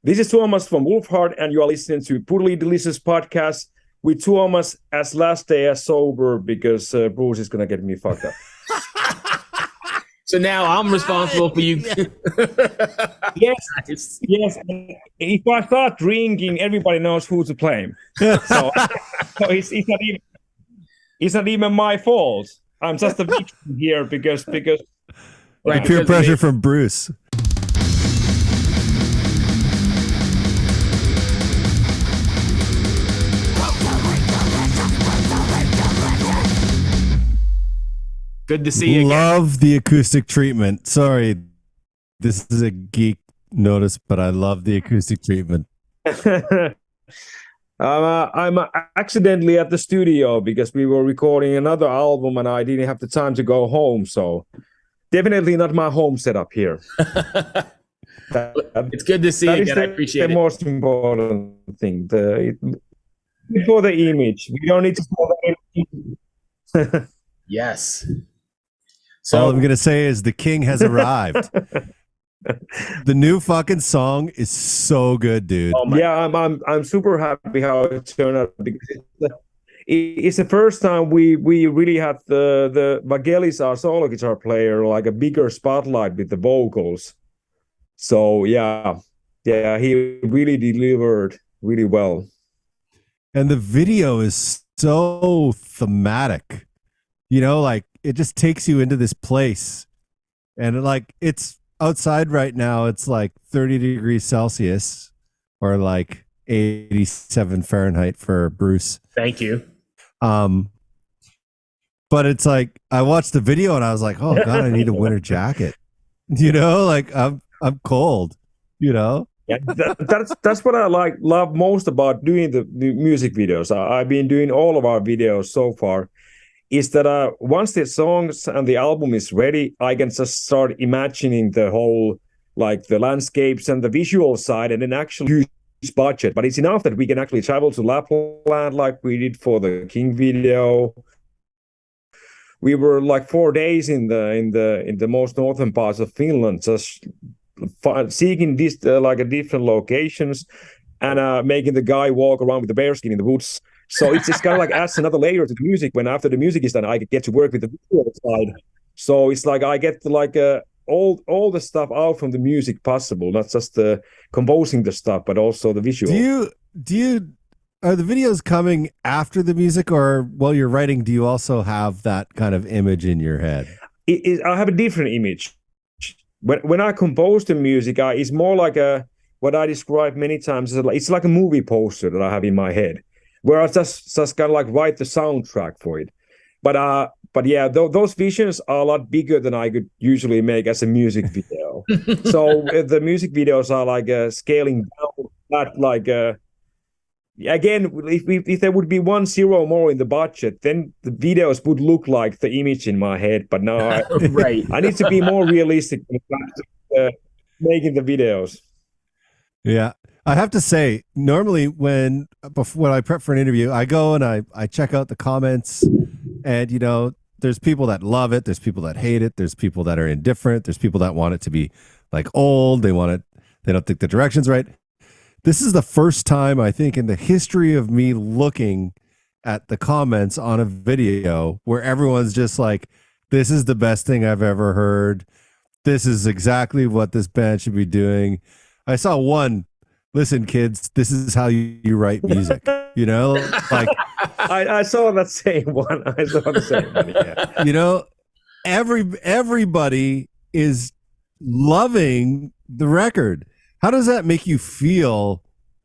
This is Tuomas from Wolfheart, and you are listening to Brutally Delicious Podcast with Tuomas as last day as sober because Bruce is going to get me fucked up. So now I'm responsible for you. Yes, nice. Yes. If I start drinking, everybody knows who to blame. So it's not even my fault. I'm just a victim here because right, peer pressure from Bruce. Good to see you again. Love the acoustic treatment. Sorry, this is a geek notice, but I love the acoustic treatment. I'm accidentally at the studio because we were recording another album and I didn't have the time to go home. So definitely not my home setup here. It's good to see you again. I appreciate the most important thing. For the image. We don't need to call the Yes. So all I'm going to say is the king has arrived. The new fucking song is so good, dude. Oh yeah, I'm super happy how it turned out because it's the first time we really had the Vangelis, our solo guitar player, like a bigger spotlight with the vocals. So yeah, he really delivered really well. And the video is so thematic. You know, like it just takes you into this place. And like it's outside right now, it's like 30 degrees Celsius or like 87 Fahrenheit for Bruce. Thank you. But it's like I watched the video and I was like, oh God, I need a winter jacket. You know, like I'm cold, you know? Yeah, that's what I love most about doing the music videos. I've been doing all of our videos so far. Is that once the songs and the album is ready, I can just start imagining the whole, like the landscapes and the visual side, and then actually use budget. But it's enough that we can actually travel to Lapland like we did for the King video. We were like 4 days in the most northern parts of Finland, just seeking this like a different locations and making the guy walk around with the bearskin in the woods. So it's kind of like adds another layer to the music. When after the music is done, I get to work with the visual side. So it's like I get like all the stuff out from the music possible, not just the composing the stuff, but also the visual. Do you are the videos coming after the music, or while you're writing? Do you also have that kind of image in your head? I have a different image. When I compose the music, it's more like what I describe many times. It's like a movie poster that I have in my head, where I just kind of like write the soundtrack for it. But yeah, those visions are a lot bigger than I could usually make as a music video. So the music videos are like scaling down, not like again, if there would be 1 0 more in the budget, then the videos would look like the image in my head. But now right. I need to be more realistic when it comes to making the videos. Yeah. I have to say, normally when I prep for an interview, I go and I check out the comments, and you know, there's people that love it, there's people that hate it, there's people that are indifferent, there's people that want it to be like old, they don't think the direction's right. This is the first time I think in the history of me looking at the comments on a video where everyone's just like, this is the best thing I've ever heard. This is exactly what this band should be doing. I saw one, listen, kids, this is how you write music. You know, like I saw that same one. I saw the same one. Yeah. You know, everybody is loving the record. How does that make you feel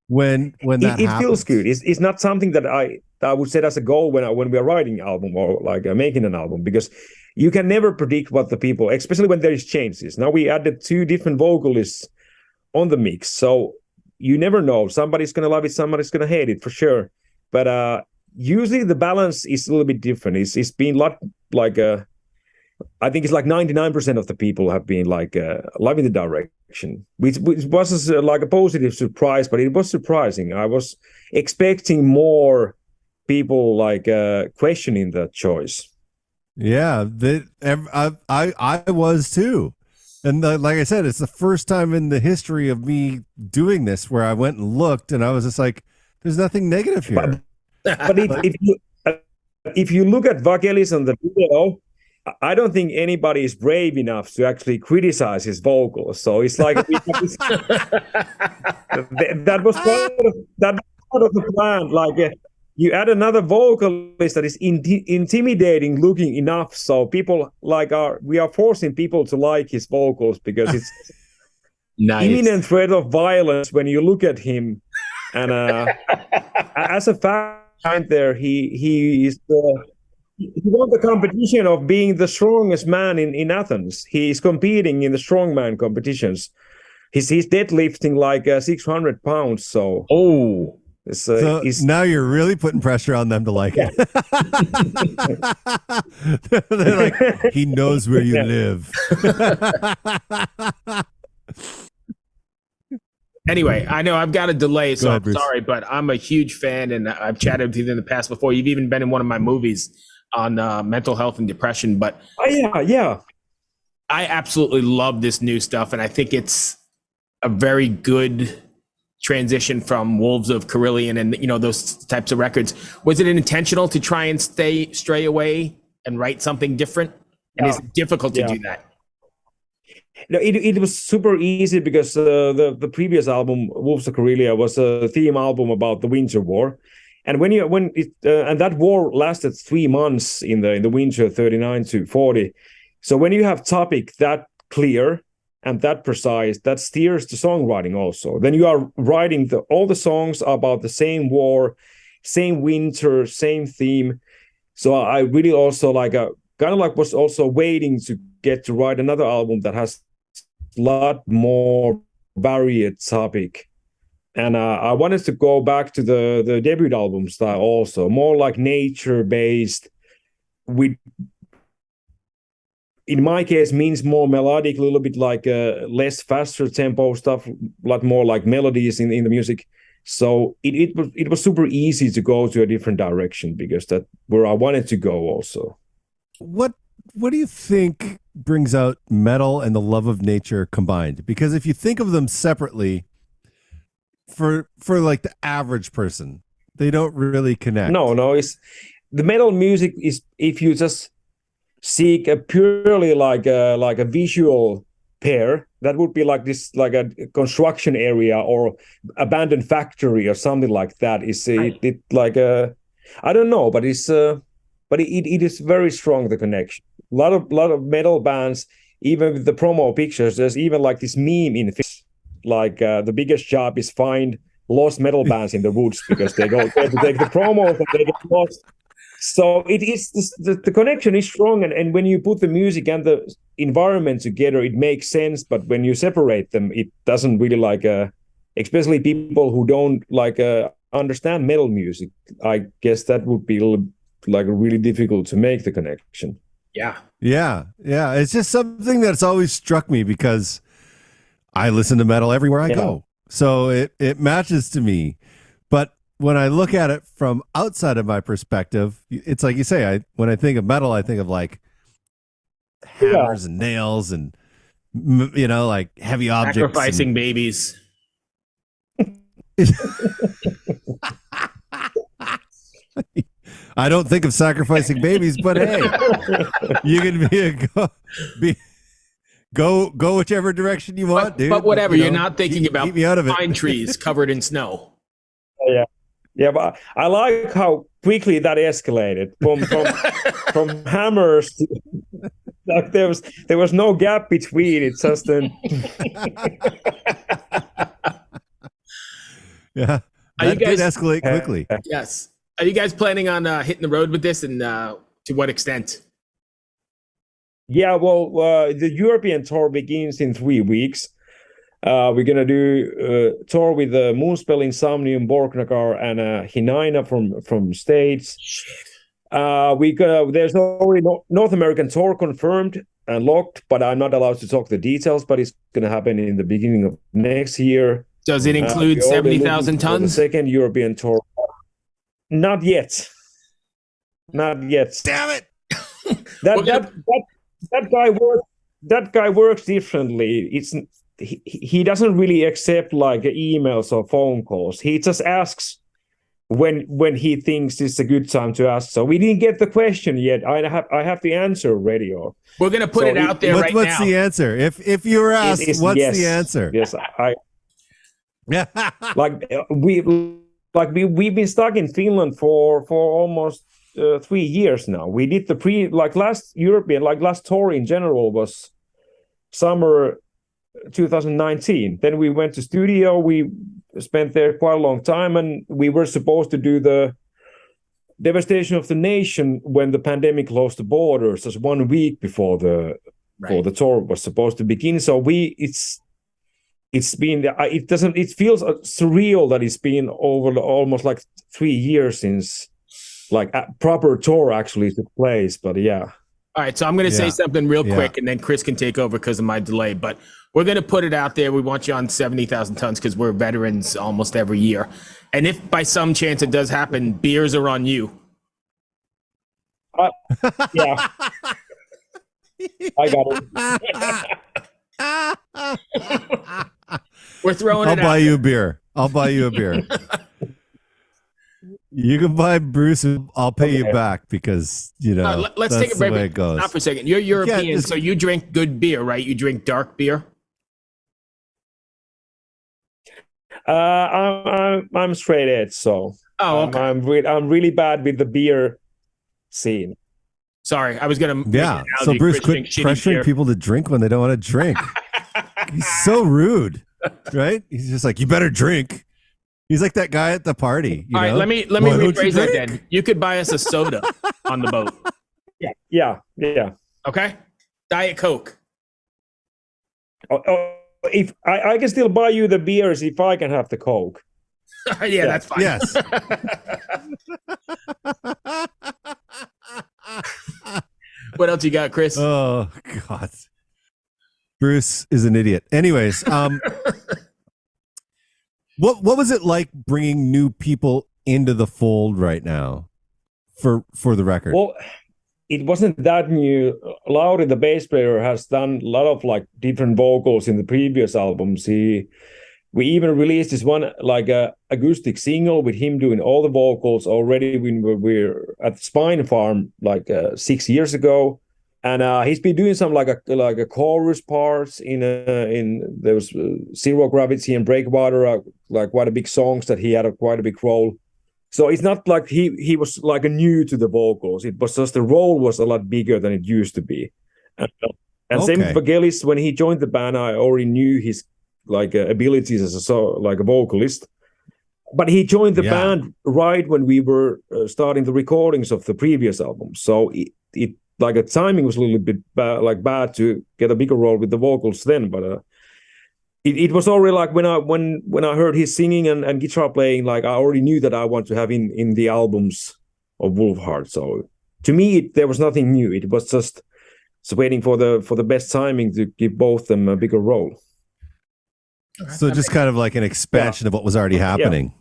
when that happens? It feels good. It's not something that I would set as a goal when we are writing an album or like making an album, because you can never predict what the people, especially when there is changes. Now we added 2 different vocalists on the mix, so you never know. Somebody's going to love it, somebody's going to hate it for sure. But usually the balance is a little bit different. It's been like I think it's like 99% of the people have been like loving the direction, which was like a positive surprise, but it was surprising. I was expecting more people like questioning that choice. Yeah, I was too. And like I said, it's the first time in the history of me doing this where I went and looked, and I was just like, "There's nothing negative here." But if you look at Vagelis on the video, I don't think anybody is brave enough to actually criticize his vocals. So it's like that was part of the plan. Like you add another vocalist that is intimidating looking enough, so people we are forcing people to like his vocals because it's Nice. imminent threat of violence when you look at him. And as a fact, there he is. He won the competition of being the strongest man in Athens. He's competing in the strongman competitions. He's deadlifting like 600 pounds. So so now you're really putting pressure on them to like it. They're like, he knows where you live. Anyway, I know I've got a delay, so ahead, I'm sorry, but I'm a huge fan, and I've chatted with you in the past before. You've even been in one of my movies on mental health and depression. But yeah, I absolutely love this new stuff, and I think it's a very good transition from Wolves of Carillion and those types of records. Was it intentional to try and stray away and write something different? And is it difficult to do that? No, it was super easy because the previous album, Wolves of Karelia, was a theme album about the Winter War, and and that war lasted 3 months in the winter 39 to 40. So when you have topic that clear and that precise, that steers the songwriting also. Then you are writing all the songs about the same war, same winter, same theme. So I really also was also waiting to get to write another album that has a lot more varied topic. And I wanted to go back to the debut album style also, more like nature-based, with, in my case, means more melodic, a little bit like less faster tempo stuff, a lot more like melodies in the music. So it was super easy to go to a different direction because that's where I wanted to go also. What do you think brings out metal and the love of nature combined? Because if you think of them separately, for like the average person, they don't really connect. No, it's the metal music is, if you just seek a purely like a visual pair, that would be like this, like a construction area or abandoned factory or something like that. Is it like a, I don't know, but it's but it is very strong, the connection. A lot of metal bands, even with the promo pictures, there's even like this meme in like the biggest job is find lost metal bands in the woods because they go there to take the promos and they get lost. So it is the connection is strong, and when you put the music and the environment together, it makes sense. But when you separate them, it doesn't really especially people who don't understand metal music. I guess that would be really difficult to make the connection. Yeah. It's just something that's always struck me because I listen to metal everywhere I go. So it matches to me. But when I look at it from outside of my perspective, it's like you say, when I think of metal, I think of like hammers and nails and, like heavy objects. Sacrificing babies. I don't think of sacrificing babies, but hey, you can go whichever direction you want, dude. But whatever, you're not thinking about keep me out of it. pine trees covered in snow. Yeah, but I like how quickly that escalated from hammers to, like there was no gap between. It's just yeah, that did escalate quickly. Yes. Are you guys planning on hitting the road with this, and to what extent? Yeah, well, the European tour begins in 3 weeks. We're gonna do a tour with Moonspell, Insomnium, Borknagar, and Hinaina from States. There's already North American tour confirmed and locked, but I'm not allowed to talk the details. But it's gonna happen in the beginning of next year. Does it include 70,000 tons? The second European tour. Not yet. Damn it! That guy worked that guy works differently. He doesn't really accept like emails or phone calls. He just asks when he thinks it's a good time to ask. So we didn't get the question yet. I have the answer ready. Or we're gonna put it out there right now. What's the answer? If you were asked, what's yes, the answer? Yes, we've been stuck in Finland for almost 3 years now. We did the last tour in general was summer 2019. Then we went to studio. We spent there quite a long time, and we were supposed to do the Devastation of the Nation when the pandemic closed the borders, just 1 week before the tour was supposed to begin. So it feels surreal that it's been over almost like 3 years since like a proper tour actually took place. But yeah. All right, so I'm going to say something real quick, and then Chris can take over because of my delay. But we're going to put it out there. We want you on 70,000 tons because we're veterans almost every year. And if by some chance it does happen, beers are on you. Yeah. I got it. We're throwing I'll it out. buy you a beer. I'll buy you a beer. You can buy Bruce. I'll pay you back because let's take a break. It goes. Not for a second. You're European, so you drink good beer, right? You drink dark beer. I'm straight edge, so okay. I'm really bad with the beer scene. Sorry, I was gonna. So Bruce, quit pressuring people to drink when they don't want to drink. He's so rude, right? He's just like, you better drink. He's like that guy at the party. All right, let me rephrase that then. You could buy us a soda on the boat. Yeah. Okay, Diet Coke. If I can still buy you the beers if I can have the Coke. Yeah, that's fine. Yes. What else you got, Chris? Oh God, Bruce is an idiot. Anyways, what was it like bringing new people into the fold right now for the record? Well, it wasn't that new. Lauri, the bass player, has done a lot of like different vocals in the previous albums. We even released this one like a acoustic single with him doing all the vocals already when we were at the Spine Farm like 6 years ago, and he's been doing some like a chorus parts in there was Zero Gravity and Breakwater, like quite a big songs that he had quite a big role. So it's not like he was like a new to the vocals. It was just the role was a lot bigger than it used to be. And same with Vangelis. When he joined the band, I already knew his like abilities as a vocalist. But he joined the band right when we were starting the recordings of the previous album. So it like the timing was a little bit bad to get a bigger role with the vocals then. But it was already like when I heard his singing and guitar playing, like I already knew that I want to have in the albums of Wolfheart. So to me, there was nothing new. It was just waiting for the best timing to give both them a bigger role. So just kind of like an expansion of what was already happening.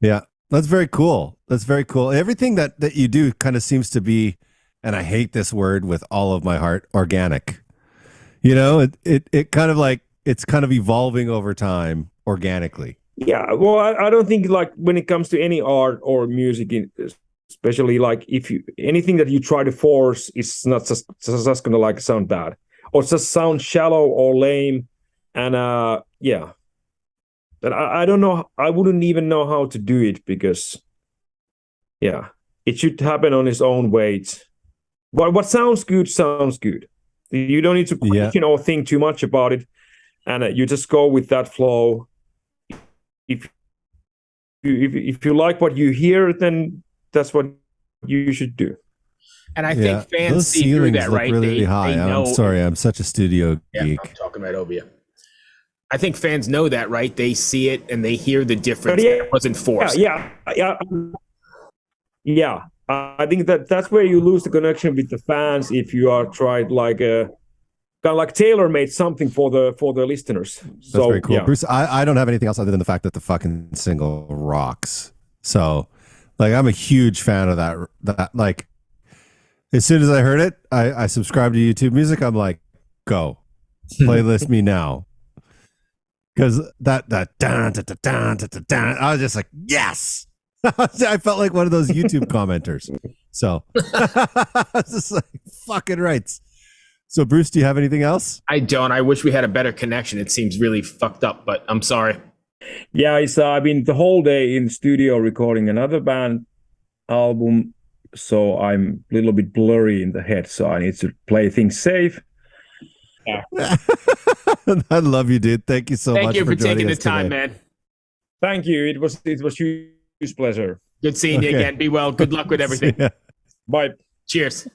Yeah, that's very cool. That's very cool. Everything that you do kind of seems to be, and I hate this word with all of my heart, organic. You know, it kind of like, it's kind of evolving over time organically. Yeah, well, I don't think like when it comes to any art or music, especially like anything that you try to force is not just going to like sound bad or just sound shallow or lame. And but I don't know. I wouldn't even know how to do it because, it should happen on its own weight. What sounds good sounds good. You don't need to question or think too much about it, and you just go with that flow. If you like what you hear, then that's what you should do. And I think fans see through that, right? Really high. I'm sorry, I'm such a studio geek. I'm talking right over you. I think fans know that, right? They see it and they hear the difference. It wasn't forced. Yeah. I think that's where you lose the connection with the fans if you are tried like kind of like tailor-made something for the listeners. That's very cool, Bruce. I don't have anything else other than the fact that the fucking single rocks. So, like, I'm a huge fan of that. Like, As soon as I heard it, I subscribed to YouTube Music. I'm like, go playlist me now, because that dun, dun, dun, dun, dun, dun, dun, I was just like, yes. I felt like one of those YouTube commenters. So I was just like, fucking rights. So Bruce, do you have anything else? I don't. I wish we had a better connection. It seems really fucked up, but I'm sorry. Yeah, I've been the whole day in studio recording another band album, so I'm a little bit blurry in the head, so I need to play things safe. Yeah. I love you, dude. Thank you so much. Thank you for taking the us time, today. man. Thank you. It was huge pleasure. Good seeing you again. Be well. Good luck with everything. Yeah. Bye. Cheers.